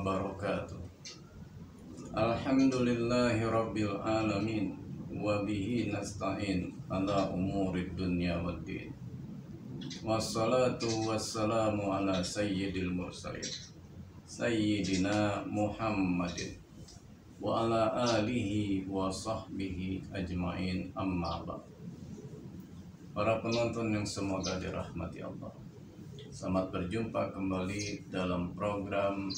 wabarakatuh. Alhamdulillahi rabbil alamin, wa bihi nasta'in ala umurid dunya waddin. Wassalatu wassalamu ala sayyidil mursalin sayyidina Muhammadin wa ala alihi wa sahbihi ajmain, amma ba'd. Para penonton yang semoga dirahmati Allah, selamat berjumpa kembali dalam program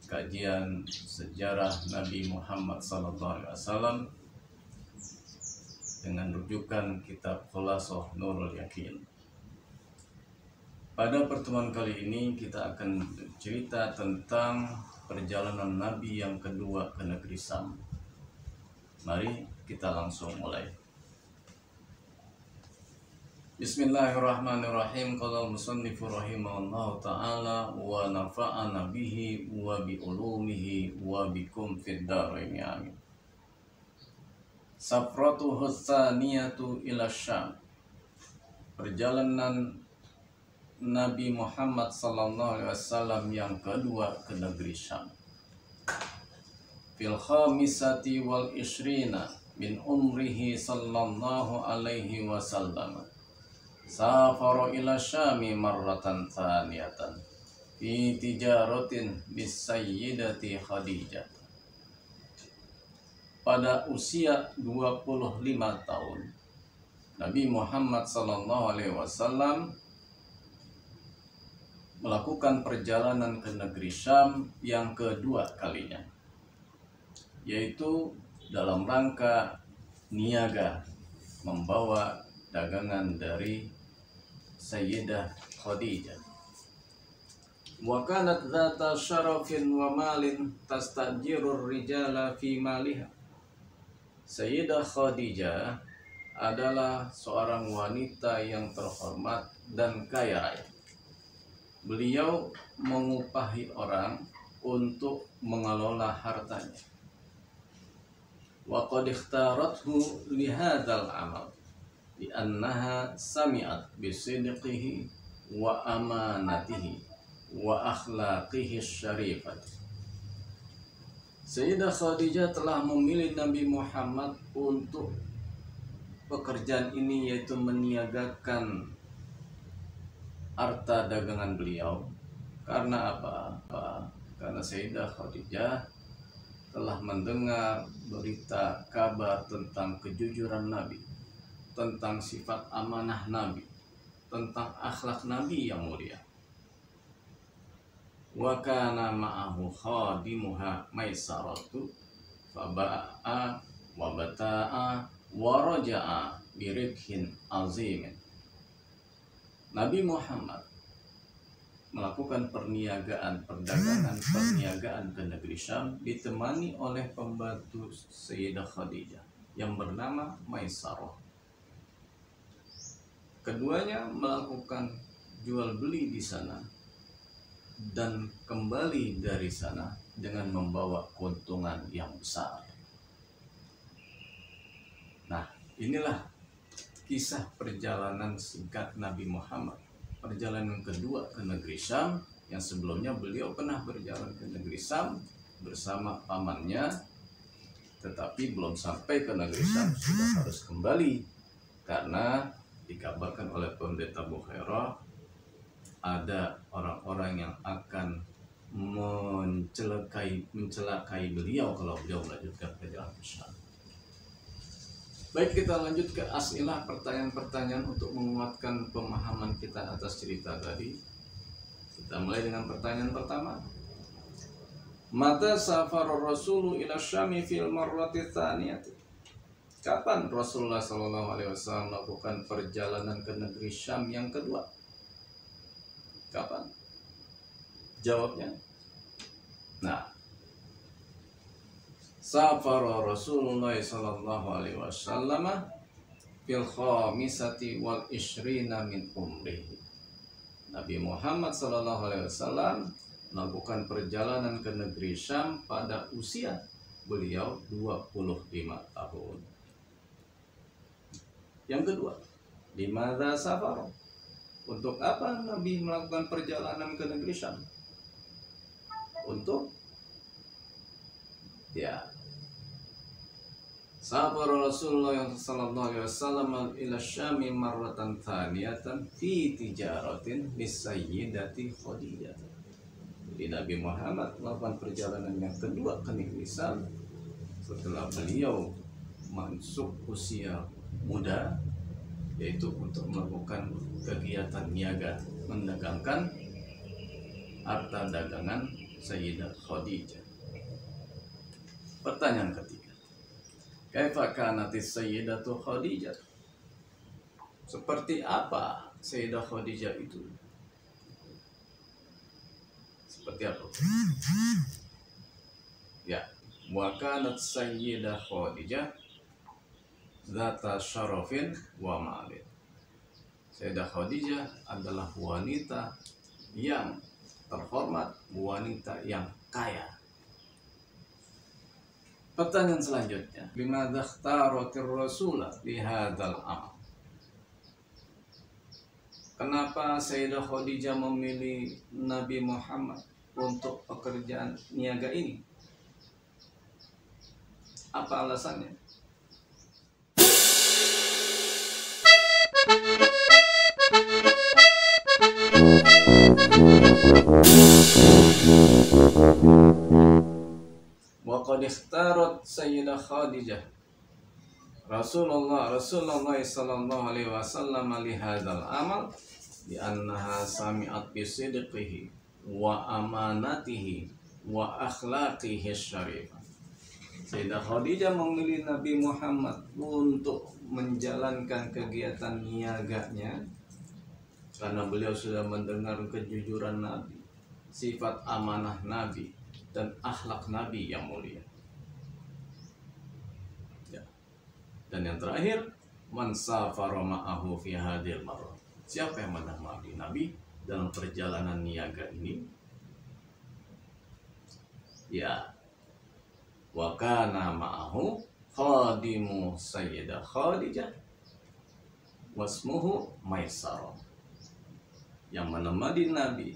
kajian sejarah Nabi Muhammad SAW dengan rujukan kitab Khulasah Nurul Yakin. Pada pertemuan kali ini kita akan bercerita tentang perjalanan Nabi yang kedua ke negeri Syam. Mari kita langsung mulai. Bismillahirrahmanirrahim. Qala al-musannifu rahimahullahu ta'ala wa nafa'ana bihi wa bi ulumihi wa bikum fid dharain amin. Safratuhu tsaniyatu ila Syam. Perjalanan Nabi Muhammad sallallahu alaihi wasallam yang kedua ke negeri Syam. Fil khamisati wal ishrina min umrihi sallallahu alaihi wasallam. Safara ila Syami marratan thaniyatan fi tijaratin bis sayyidati Khadijah. Pada usia 25 tahun, Nabi Muhammad SAW melakukan perjalanan ke negeri Syam yang kedua kalinya, yaitu dalam rangka niaga membawa dagangan dari Sayyidah Khadijah. Wa kanat dzata syarafin wa malin tastajirur rijala fi maliha. Sayyidah Khadijah adalah seorang wanita yang terhormat dan kaya raya. Beliau mengupahi orang untuk mengelola hartanya. Wa qad ikhtarathu li hadzal amal li'annaha sami'at bisidqihi wa amanatihi wa akhlaqihi syarifat. Sayyidah Khadijah telah memilih Nabi Muhammad untuk pekerjaan ini, yaitu meniagakan harta dagangan beliau. Karena apa? Karena Sayyidah Khadijah telah mendengar berita kabar tentang kejujuran Nabi, tentang sifat amanah Nabi, tentang akhlak Nabi yang mulia. Wa kana ma'ahu khadimuha Maisaratu faba'a wa bata'a wa raja'a biribhin azimin. Nabi Muhammad melakukan perdagangan ke negeri Syam ditemani oleh pembantu Sayyidah Khadijah yang bernama Maisarah. Keduanya melakukan jual beli di sana dan kembali dari sana dengan membawa keuntungan yang besar. Nah, inilah kisah perjalanan singkat Nabi Muhammad, perjalanan kedua ke negeri Syam, yang sebelumnya beliau pernah berjalan ke negeri Syam bersama pamannya, tetapi belum sampai ke negeri Syam sudah harus kembali karena dikabarkan oleh pendeta Bukhairah ada orang-orang yang akan mencelakai beliau kalau beliau melanjutkan perjalanan ke Syam. Baik, kita lanjut ke as'ilah, pertanyaan-pertanyaan untuk menguatkan pemahaman kita atas cerita tadi. Kita mulai dengan pertanyaan pertama. Mata safar Rasulu ila Syami fil marrati tsaniyati. Kapan Rasulullah SAW melakukan perjalanan ke negeri Syam yang kedua? Kapan? Jawabnya. Nah, safar Rasulullah SAW fil khamisati wal ishrina min umrihi. Nabi Muhammad SAW melakukan perjalanan ke negeri Syam pada usia beliau 25 tahun. Yang kedua, limadza safar? Untuk apa Nabi melakukan perjalanan ke negeri Syam? untuk safar Rasulullah sallallahu alaihi wasallam ila Syami marratan thaniyatan fi tijaratin lisayyidati Khadijah. Jadi Nabi Muhammad melakukan perjalanan yang kedua ke negeri Syam setelah beliau masuk usia muda, yaitu untuk melakukan kegiatan niaga mendagangkan harta dagangan Sayyidah Khadijah. Pertanyaan ketiga, kaifa kanatis Sayyidatu Khadijah? Seperti apa Sayyidah Khadijah itu? Seperti apa? Ya, wa kanat Sayyidah Khadijah zata syarafin wa ma'alin. Sayyidah Khadijah adalah wanita yang terhormat, wanita yang kaya. Pertanyaan selanjutnya, limadza ikhtaratir Rasulah li hadzal amal? Kenapa Sayyidah Khadijah memilih Nabi Muhammad untuk pekerjaan niaga ini? Apa alasannya? Wa qad ikhtarat Sayyidah Khadijah Rasulullah sallallahu alaihi wasallam li hadzal amal di annaha sami'at bi sidqihi wa amanatihi wa akhlaqihi syarifah. Sayyidah Khadijah memilih Nabi Muhammad untuk menjalankan kegiatan niaganya karena beliau sudah mendengar kejujuran Nabi, sifat amanah Nabi, dan akhlak Nabi yang mulia. Ya. Dan yang terakhir, man safara ma'ahu fi hadhil marrah. Siapa yang menemani Nabi dalam perjalanan niaga ini? Ya, wa kana ma'ahu khadimu Sayyidah Khadijah wasmuhu Maisarah. Yang menemani Nabi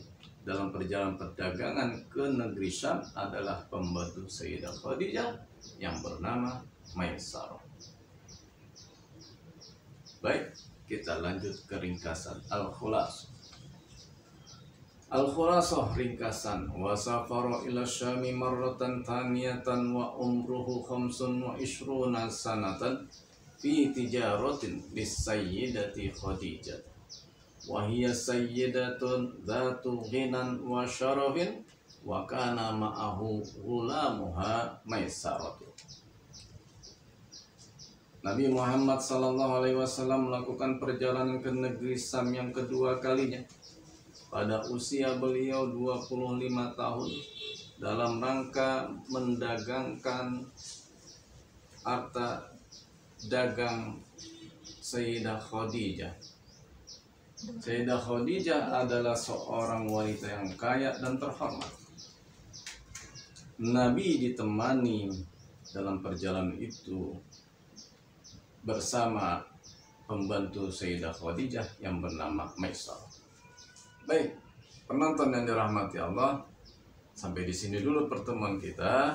dalam perjalanan perdagangan ke negeri Syam adalah pembantu Sayyidah Khadijah yang bernama Maisarah. Baik, kita lanjut ke ringkasan Al-Khulasah. Al-Khulasah ringkasan, wa safara ila Syami marratan thaniyatan wa umruhu 25 sanatan fi tijaratin lisayyidati Khadijah. Wahia sayyidatun dhatu ghinan wa syarafin wa kana ma'ahu ghulamuha Maisaratu. Nabi Muhammad sallallahu alaihi wasallam melakukan perjalanan ke negeri Syam yang kedua kalinya pada usia beliau 25 tahun dalam rangka mendagangkan harta dagang Sayyidah Khadijah. Sayyidah Khadijah adalah seorang wanita yang kaya dan terhormat. Nabi ditemani dalam perjalanan itu bersama pembantu Sayyidah Khadijah yang bernama Maisarah. Baik, penonton yang dirahmati Allah, sampai di sini dulu pertemuan kita,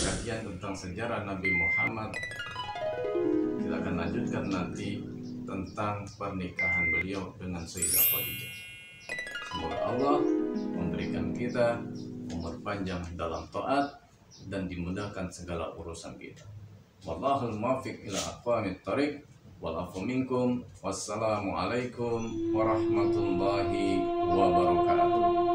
kajian tentang sejarah Nabi Muhammad. Kita akan lanjutkan nanti tentang pernikahan beliau dengan Sayyidah Khadijah. Semoga Allah memberikan kita umur panjang dalam taat dan dimudahkan segala urusan kita. Wallahul muwaffiq ila aqwamit thariq wal afu minkum. Wassalamu alaikum warahmatullahi wabarakatuh.